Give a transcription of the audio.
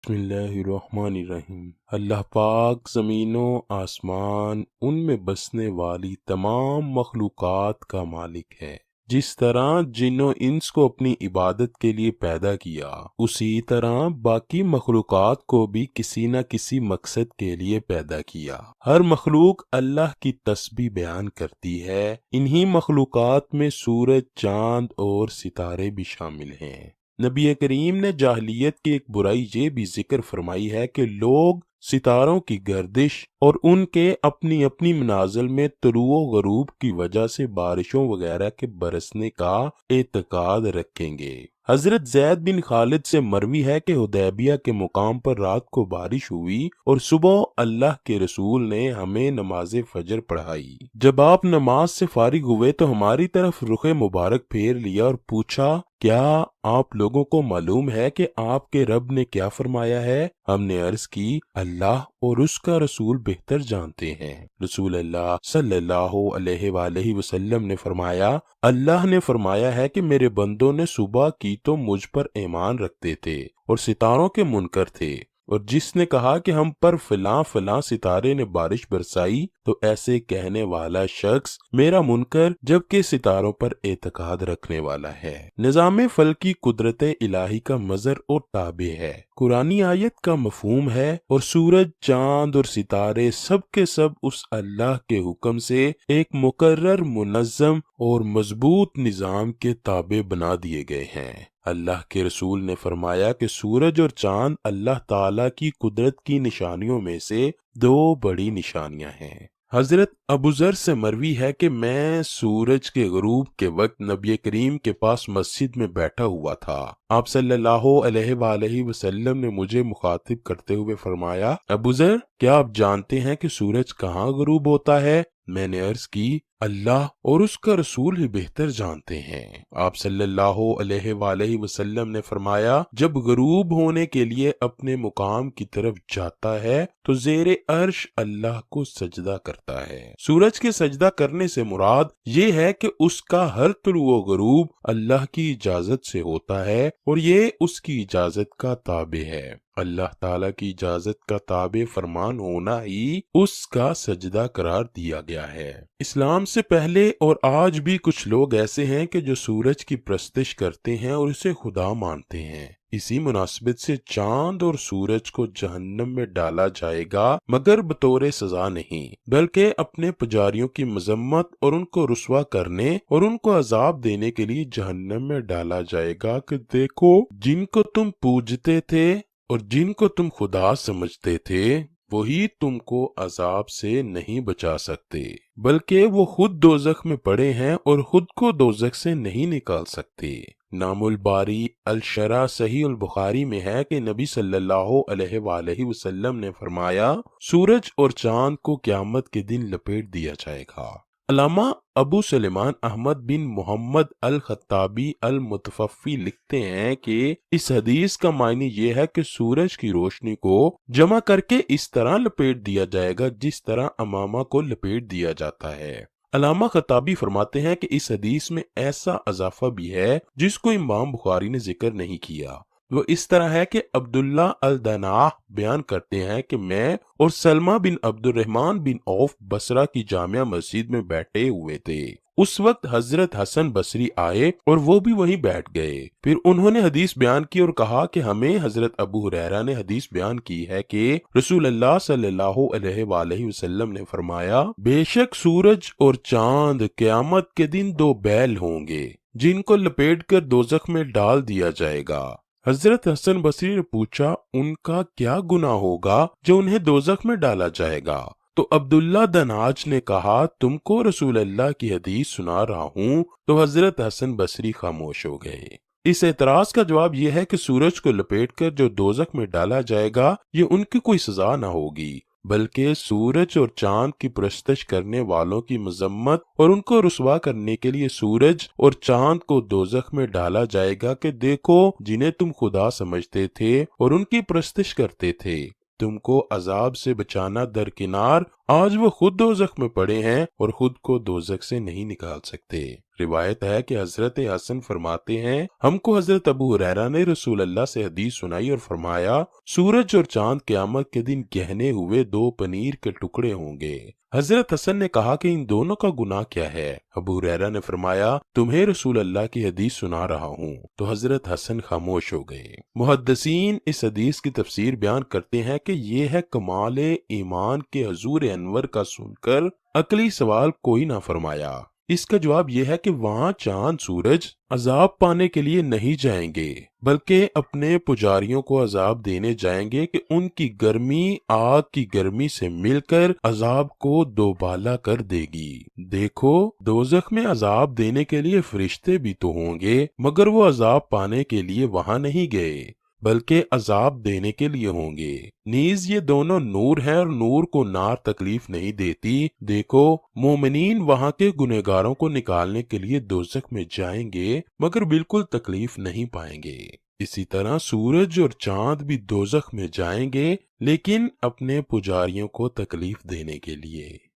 بسم اللہ الرحمن الرحیم۔ اللہ پاک زمین و آسمان ان میں بسنے والی تمام مخلوقات کا مالک ہے۔ جس طرح جن و انس کو اپنی عبادت کے لیے پیدا کیا، اسی طرح باقی مخلوقات کو بھی کسی نہ کسی مقصد کے لیے پیدا کیا۔ ہر مخلوق اللہ کی تسبیح بیان کرتی ہے۔ انہی مخلوقات میں سورج، چاند اور ستارے بھی شامل ہیں۔ نبی کریم نے جاہلیت کی ایک برائی یہ بھی ذکر فرمائی ہے کہ لوگ ستاروں کی گردش اور ان کے اپنی اپنی منازل میں طلوع و غروب کی وجہ سے بارشوں وغیرہ کے برسنے کا اعتقاد رکھیں گے۔ حضرت زید بن خالد سے مروی ہے کہ حدیبیہ کے مقام پر رات کو بارش ہوئی اور صبح اللہ کے رسول نے ہمیں نماز فجر پڑھائی۔ جب آپ نماز سے فارغ ہوئے تو ہماری طرف رخ مبارک پھیر لیا اور پوچھا، کیا آپ لوگوں کو معلوم ہے کہ آپ کے رب نے کیا فرمایا ہے؟ ہم نے عرض کی، اللہ اور اس کا رسول بہتر جانتے ہیں۔ رسول اللہ صلی اللہ علیہ وآلہ وسلم نے فرمایا، اللہ نے فرمایا ہے کہ میرے بندوں نے صبح کی تو مجھ پر ایمان رکھتے تھے اور ستاروں کے منکر تھے، اور جس نے کہا کہ ہم پر فلاں فلاں ستارے نے بارش برسائی تو ایسے کہنے والا شخص میرا منکر جبکہ ستاروں پر اعتقاد رکھنے والا ہے۔ نظام فلکی قدرت الہی کا مظہر اور تابع ہے، قرآنی آیت کا مفہوم ہے، اور سورج، چاند اور ستارے سب کے سب اس اللہ کے حکم سے ایک مقرر، منظم اور مضبوط نظام کے تابع بنا دیے گئے ہیں۔ اللہ کے رسول نے فرمایا کہ سورج اور چاند اللہ تعالی کی قدرت کی نشانیوں میں سے دو بڑی نشانیاں ہیں۔ حضرت ابوذر سے مروی ہے کہ میں سورج کے غروب کے وقت نبی کریم کے پاس مسجد میں بیٹھا ہوا تھا۔ آپ صلی اللہ علیہ وآلہ وسلم نے مجھے مخاطب کرتے ہوئے فرمایا، ابوذر، کیا آپ جانتے ہیں کہ سورج کہاں غروب ہوتا ہے؟ میں نے عرض کی، اللہ اور اس کا رسول ہی بہتر جانتے ہیں۔ آپ صلی اللہ علیہ وآلہ وسلم نے فرمایا، جب غروب ہونے کے لیے اپنے مقام کی طرف جاتا ہے تو زیر عرش اللہ کو سجدہ کرتا ہے۔ سورج کے سجدہ کرنے سے مراد یہ ہے کہ اس کا ہر طلوع و غروب اللہ کی اجازت سے ہوتا ہے اور یہ اس کی اجازت کا تابع ہے۔ اللہ تعالیٰ کی اجازت کا تابع فرمان ہونا ہی اس کا سجدہ قرار دیا گیا ہے۔ اسلام سے پہلے اور آج بھی کچھ لوگ ایسے ہیں کہ جو سورج کی پرستش کرتے ہیں اور اسے خدا مانتے ہیں۔ اسی مناسبت سے چاند اور سورج کو جہنم میں ڈالا جائے گا، مگر بطور سزا نہیں، بلکہ اپنے پجاریوں کی مذمت اور ان کو رسوا کرنے اور ان کو عذاب دینے کے لیے جہنم میں ڈالا جائے گا کہ دیکھو، جن کو تم پوجتے تھے اور جن کو تم خدا سمجھتے تھے وہی تم کو عذاب سے نہیں بچا سکتے، بلکہ وہ خود دوزخ میں پڑے ہیں اور خود کو دوزخ سے نہیں نکال سکتے۔ نام الباری الشرح صحیح البخاری میں ہے کہ نبی صلی اللہ علیہ وآلہ وسلم نے فرمایا، سورج اور چاند کو قیامت کے دن لپیٹ دیا جائے گا۔ علامہ ابو سلیمان احمد بن محمد الخطابی المتوفی لکھتے ہیں کہ اس حدیث کا معنی یہ ہے کہ سورج کی روشنی کو جمع کر کے اس طرح لپیٹ دیا جائے گا جس طرح امامہ کو لپیٹ دیا جاتا ہے۔ علامہ خطابی فرماتے ہیں کہ اس حدیث میں ایسا اضافہ بھی ہے جس کو امام بخاری نے ذکر نہیں کیا۔ وہ اس طرح ہے کہ عبداللہ الدناہ بیان کرتے ہیں کہ میں اور سلمہ بن عبد الرحمن بن عوف بصرہ کی جامع مسجد میں بیٹھے ہوئے تھے۔ اس وقت حضرت حسن بصری آئے اور وہ بھی وہیں بیٹھ گئے۔ پھر انہوں نے حدیث بیان کی اور کہا کہ ہمیں حضرت ابو ہریرہ نے حدیث بیان کی ہے کہ رسول اللہ صلی اللہ علیہ وآلہ وسلم نے فرمایا، بے شک سورج اور چاند قیامت کے دن دو بیل ہوں گے جن کو لپیٹ کر دوزخ میں ڈال دیا جائے گا۔ حضرت حسن بصری نے پوچھا، ان کا کیا گناہ ہوگا جو انہیں دوزخ میں ڈالا جائے گا؟ تو عبداللہ دناج نے کہا، تم کو رسول اللہ کی حدیث سنا رہا ہوں۔ تو حضرت حسن بصری خاموش ہو گئے۔ اس اعتراض کا جواب یہ ہے کہ سورج کو لپیٹ کر جو دوزخ میں ڈالا جائے گا یہ ان کی کوئی سزا نہ ہوگی، بلکہ سورج اور چاند کی پرستش کرنے والوں کی مذمت اور ان کو رسوا کرنے کے لیے سورج اور چاند کو دوزخ میں ڈالا جائے گا کہ دیکھو، جنہیں تم خدا سمجھتے تھے اور ان کی پرستش کرتے تھے، تم کو عذاب سے بچانا درکنار، آج وہ خود دوزخ میں پڑے ہیں اور خود کو دوزخ سے نہیں نکال سکتے۔ روایت ہے کہ حضرت حسن فرماتے ہیں ہم کو حضرت ابو ہریرہ نے رسول اللہ سے حدیث سنائی اور فرمایا سورج اور چاند قیامت کے دن گہنے ہوئے دو پنیر کے ٹکڑے ہوں گے۔ حضرت حسن نے کہا کہ ان دونوں کا گناہ کیا ہے؟ ابو ہریرہ نے فرمایا تمہیں رسول اللہ کی حدیث سنا رہا ہوں۔ تو حضرت حسن خاموش ہو گئے۔ محدثین اس حدیث کی تفسیر بیان کرتے ہیں کہ یہ ہے کمال ایمان کے حضور انور کا سن کر عقلی سوال کوئی نہ فرمایا۔ اس کا جواب یہ ہے کہ وہاں چاند سورج عذاب پانے کے لیے نہیں جائیں گے بلکہ اپنے پجاریوں کو عذاب دینے جائیں گے کہ ان کی گرمی آگ کی گرمی سے مل کر عذاب کو دوبالا کر دے گی۔ دیکھو دوزخ میں عذاب دینے کے لیے فرشتے بھی تو ہوں گے مگر وہ عذاب پانے کے لیے وہاں نہیں گئے بلکہ عذاب دینے کے لیے ہوں گے۔ نیز یہ دونوں نور ہیں اور نور کو نار تکلیف نہیں دیتی۔ دیکھو مومنین وہاں کے گنہگاروں کو نکالنے کے لیے دوزخ میں جائیں گے مگر بالکل تکلیف نہیں پائیں گے۔ اسی طرح سورج اور چاند بھی دوزخ میں جائیں گے لیکن اپنے پجاریوں کو تکلیف دینے کے لیے۔